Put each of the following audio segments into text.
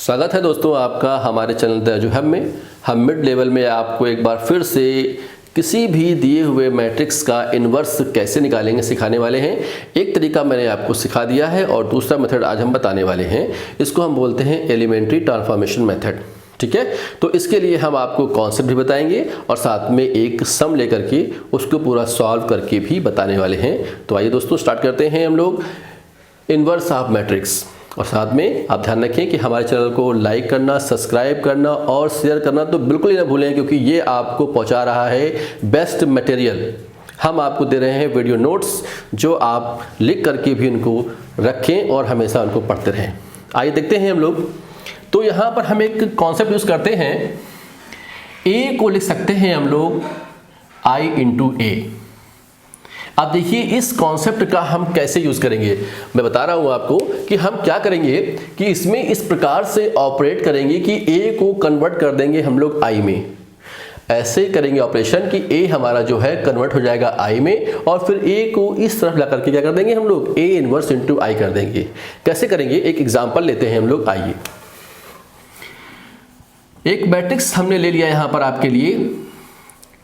स्वागत है दोस्तों आपका हमारे चैनल तैजुब हब में। हम मिड लेवल में आपको एक बार फिर से किसी भी दिए हुए मैट्रिक्स का इन्वर्स कैसे निकालेंगे सिखाने वाले हैं। एक तरीका मैंने आपको सिखा दिया है और दूसरा मेथड आज हम बताने वाले हैं। इसको हम बोलते हैं एलिमेंट्री ट्रांसफॉर्मेशन मेथड। ठीक है, तो इसके लिए हम आपको कॉन्सेप्ट भी बताएंगे और साथ में एक सम लेकर के उसको पूरा सॉल्व करके भी बताने वाले हैं। तो आइए दोस्तों स्टार्ट करते हैं हम लोग इन्वर्स ऑफ मैट्रिक्स। और साथ में आप ध्यान रखें कि हमारे चैनल को लाइक करना, सब्सक्राइब करना और शेयर करना तो बिल्कुल ही ना भूलें, क्योंकि ये आपको पहुंचा रहा है बेस्ट मटेरियल। हम आपको दे रहे हैं वीडियो नोट्स जो आप लिख करके भी उनको रखें और हमेशा उनको पढ़ते रहें। आइए देखते हैं हम लोग। तो यहाँ पर हम एक कॉन्सेप्ट यूज़ करते हैं। ए को लिख सकते हैं हम लोग I इंटू ए। अब देखिए इस कॉन्सेप्ट का हम कैसे यूज़ करेंगे, मैं बता रहा हूँ आपको कि हम क्या करेंगे कि इसमें इस प्रकार से ऑपरेट करेंगे कि ए को कन्वर्ट कर देंगे हम लोग आई में। ऐसे करेंगे ऑपरेशन कि ए हमारा जो है कन्वर्ट हो जाएगा आई में और फिर ए को इस तरफ ला करके क्या कर देंगे हम लोग ए इनवर्स इंटू आई कर देंगे। कैसे करेंगे एक एग्जाम्पल लेते हैं हम लोग। आइए, एक मैट्रिक्स हमने ले लिया यहाँ पर आपके लिए,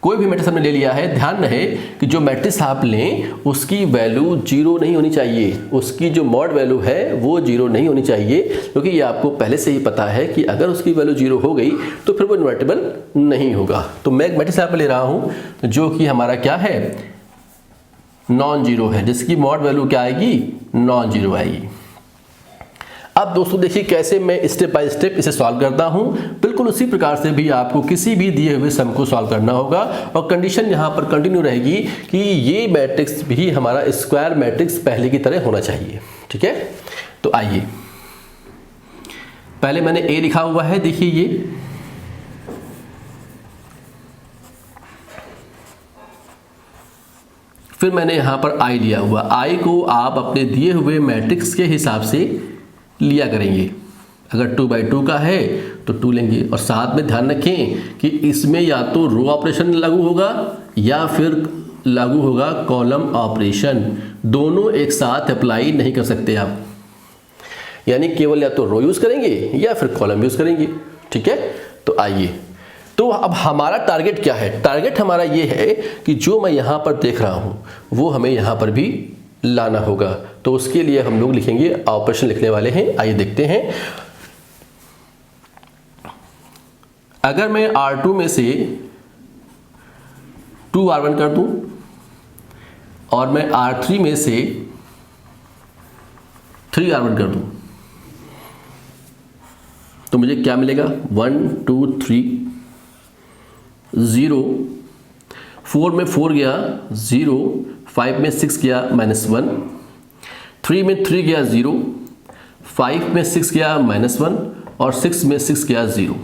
कोई भी मैट्रिक्स हमने ले लिया है। ध्यान रहे कि जो मैट्रिक्स आप लें उसकी वैल्यू जीरो नहीं होनी चाहिए, उसकी जो मॉड वैल्यू है वो जीरो नहीं होनी चाहिए, क्योंकि ये आपको पहले से ही पता है कि अगर उसकी वैल्यू जीरो हो गई तो फिर वो इन्वर्टेबल नहीं होगा। तो मैं एक मैट्रिक्स यहाँ पर ले रहा हूँ जो कि हमारा क्या है, नॉन जीरो है, जिसकी मॉड वैल्यू क्या आएगी, नॉन जीरो आएगी। अब दोस्तों देखिए कैसे मैं स्टेप बाय स्टेप इसे सॉल्व करता हूं। बिल्कुल उसी प्रकार से भी आपको किसी भी दिए हुए सम को सॉल्व करना होगा और कंडीशन यहां पर कंटिन्यू रहेगी कि ये मैट्रिक्स भी हमारा स्क्वायर मैट्रिक्स पहले की तरह होना चाहिए। ठीक है, तो आइए पहले मैंने ए लिखा हुआ है, देखिए ये फिर मैंने यहां पर आई लिया हुआ। आई को आप अपने दिए हुए मैट्रिक्स के हिसाब से लिया करेंगे। अगर 2 बाई 2 का है तो 2 लेंगे और साथ में ध्यान रखें कि इसमें या तो रो ऑपरेशन लागू होगा या फिर लागू होगा कॉलम ऑपरेशन। दोनों एक साथ अप्लाई नहीं कर सकते आप, यानी केवल या तो रो यूज करेंगे या फिर कॉलम यूज करेंगे। ठीक है, तो आइए, तो अब हमारा टारगेट क्या है। टारगेट हमारा ये है कि जो मैं यहां पर देख रहा हूं वो हमें यहां पर भी लाना होगा। तो उसके लिए हम लोग लिखेंगे, ऑपरेशन लिखने वाले हैं। आइए देखते हैं। अगर मैं R2 में से 2R1 कर दूं और मैं R3 में से 3R1 कर दूं तो मुझे क्या मिलेगा, 1 2 3 0, 4 में 4 गया 0, 5 में 6 गया -1, 3 में 3 गया 0, 5 में 6 गया -1 और 6 में 6 गया 0।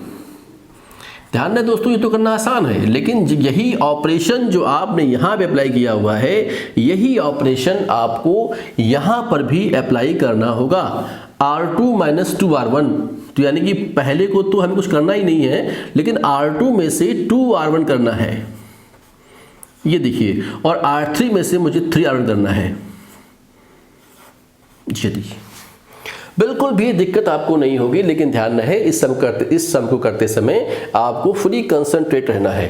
ध्यान दें दोस्तों, ये तो करना आसान है, लेकिन यही ऑपरेशन जो आपने यहाँ पे अप्लाई किया हुआ है यही ऑपरेशन आपको यहाँ पर भी अप्लाई करना होगा। R2 - 2R1, तो यानी कि पहले को तो हमें कुछ करना ही नहीं है, लेकिन R2 में से 2R1 करना है, ये देखिए, और R3 में से मुझे 3R1 करना है। ये देखिए, बिल्कुल भी दिक्कत आपको नहीं होगी, लेकिन ध्यान रहे इस सम को करते समय आपको फुली कंसंट्रेट रहना है,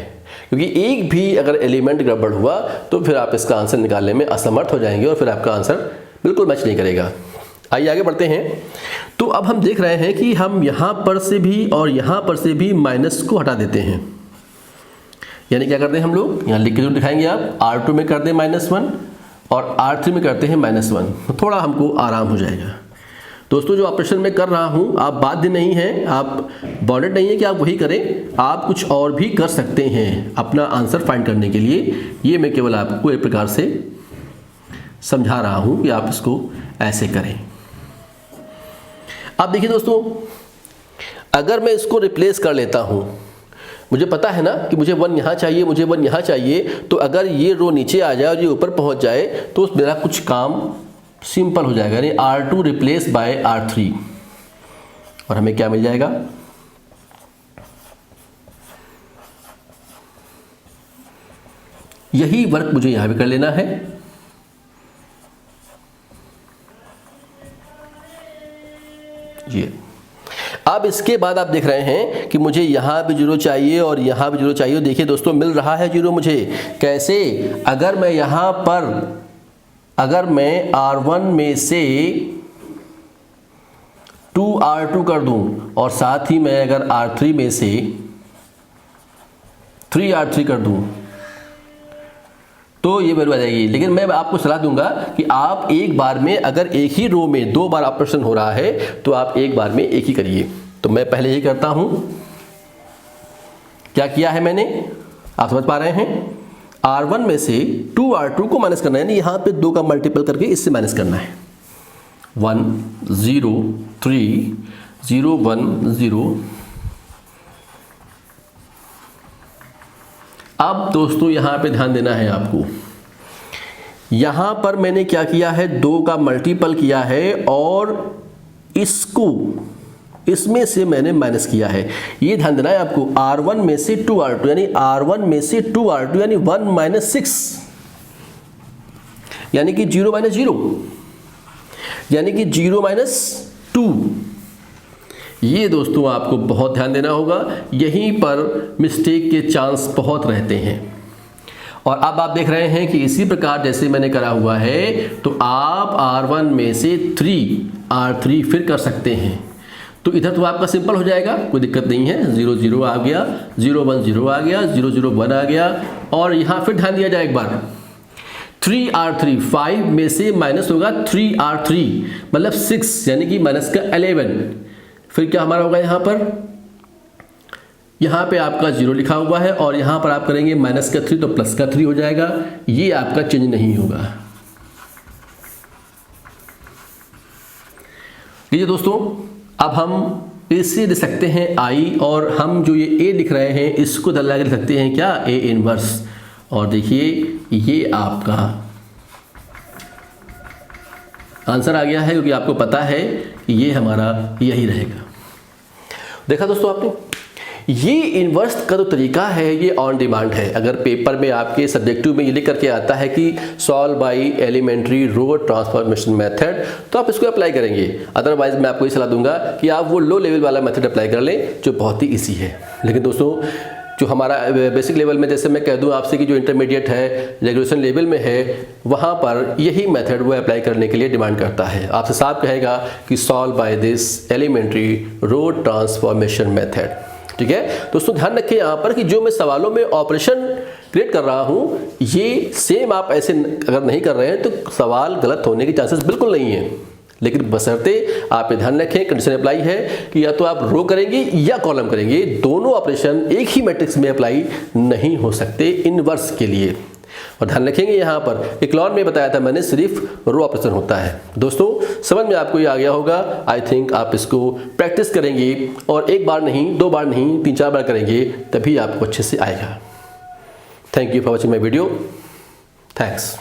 क्योंकि एक भी अगर एलिमेंट गड़बड़ हुआ तो फिर आप इसका आंसर निकालने में असमर्थ हो जाएंगे और फिर आपका आंसर बिल्कुल मैच नहीं करेगा। आइए आगे बढ़ते हैं। तो अब हम देख रहे हैं कि हम यहाँ पर से भी और यहाँ पर से भी माइनस को हटा देते हैं। यानी क्या करते हैं हम लोग, यहाँ लिख के जो दिखाएंगे आप, R2 में कर दें -1 और R3 में करते हैं -1, तो थोड़ा हमको आराम हो जाएगा। दोस्तों जो ऑपरेशन मैं कर रहा हूँ आप बाध्य नहीं हैं, आप बॉन्डेड नहीं है कि आप वही करें, आप कुछ और भी कर सकते हैं अपना आंसर फाइंड करने के लिए। ये मैं केवल आपको एक प्रकार से समझा रहा हूँ कि आप इसको ऐसे करें। अब देखिए दोस्तों, अगर मैं इसको रिप्लेस कर लेता हूँ, मुझे पता है ना कि मुझे 1 यहाँ चाहिए, मुझे 1 यहाँ चाहिए, तो अगर ये रो नीचे आ जाए और ये ऊपर पहुँच जाए तो मेरा कुछ काम सिंपल हो जाएगा, यानी R2 रिप्लेस बाय R3 और हमें क्या मिल जाएगा, यही वर्क मुझे यहाँ भी कर लेना है। ये। अब इसके बाद आप देख रहे हैं कि मुझे यहाँ भी 0 चाहिए और यहाँ भी 0 चाहिए। देखिए दोस्तों मिल रहा है 0 मुझे। कैसे? अगर मैं यहाँ पर अगर मैं R1 में से 2R2 कर दूं और साथ ही मैं अगर R3 में से 3R3 कर दूं तो ये वैल्यू आ जाएगी। लेकिन मैं आपको सलाह दूंगा कि आप एक बार में अगर एक ही रो में 2 बार ऑपरेशन हो रहा है तो आप एक बार में एक ही करिए। तो मैं पहले ही करता हूं। क्या किया है मैंने, आप समझ पा रहे हैं? R1 में से 2R2 को माइनस करना है, यानी यहां पे 2 का मल्टीपल करके इससे माइनस करना है। 1 0 3 0 1 0। अब दोस्तों यहां पे ध्यान देना है आपको। यहां पर मैंने क्या किया है, 2 का मल्टीपल किया है और इसको इसमें से मैंने माइनस किया है। ये ध्यान देना है आपको। R1 में से 2R2 यानी R1 में से 2R2 यानी 1 माइनस 6 यानी कि 0 माइनस 0 यानी कि 0 माइनस 2। ये दोस्तों आपको बहुत ध्यान देना होगा, यहीं पर मिस्टेक के चांस बहुत रहते हैं। और अब आप देख रहे हैं कि इसी प्रकार जैसे मैंने करा हुआ है तो आप R1 में से 3R3 फिर कर सकते हैं। तो इधर तो आपका सिंपल हो जाएगा, कोई दिक्कत नहीं है। 0 0 आ गया, 0 1 0 आ गया, 0 0 1 आ गया। और यहाँ फिर ध्यान दिया जाए एक बार, 3R3 5 में से माइनस होगा 3R3 मतलब 6 यानी कि माइनस का 11। फिर क्या हमारा होगा, यहाँ पे आपका 0 लिखा हुआ है और यहाँ पर आप करेंगे माइनस का 3 तो प्लस का 3 हो जाएगा। ये आपका चेंज नहीं होगा। लीजिए दोस्तों, अब हम इसे लिख सकते हैं I और हम जो ये A लिख रहे हैं इसको दल लगा लिख सकते हैं क्या, A इनवर्स। और देखिए ये आपका आंसर आ गया है, क्योंकि आपको पता है कि ये हमारा यही रहेगा। देखा दोस्तों आपने, ये इन्वर्स का जो तरीका है ये ऑन डिमांड है। अगर पेपर में आपके सब्जेक्टिव में ये लिख करके आता है कि solve by elementary row transformation method, तो आप इसको अप्लाई करेंगे। अदरवाइज मैं आपको ये सलाह दूंगा कि आप वो लो लेवल वाला मेथड अप्लाई कर लें जो बहुत ही ईजी है। लेकिन दोस्तों जो हमारा बेसिक लेवल में, जैसे मैं कह दूं आपसे कि जो इंटरमीडिएट है, रेगुलेशन लेवल में है, वहाँ पर यही मेथड वो अप्लाई करने के लिए डिमांड करता है। आपसे साफ कहेगा कि solve by this elementary row transformation method. ठीक है दोस्तों, ध्यान रखें यहाँ पर कि जो मैं सवालों में ऑपरेशन क्रिएट कर रहा हूँ, ये सेम आप ऐसे अगर नहीं कर रहे हैं तो सवाल गलत होने के चांसेस बिल्कुल नहीं है। लेकिन बशर्ते आप ये ध्यान रखें, कंडीशन अप्लाई है कि या तो आप रो करेंगे या कॉलम करेंगे, दोनों ऑपरेशन एक ही मैट्रिक्स में अप्लाई नहीं हो सकते इनवर्स के लिए। और ध्यान रखेंगे यहाँ पर इक्लॉन में बताया था मैंने, सिर्फ रो ऑपरेशन होता है। दोस्तों समझ में आपको ये आ गया होगा। आई थिंक आप इसको प्रैक्टिस करेंगे और एक बार नहीं, 2 बार नहीं, 3-4 बार करेंगे, तभी आपको अच्छे से आएगा। Thank you for watching my video. Thanks.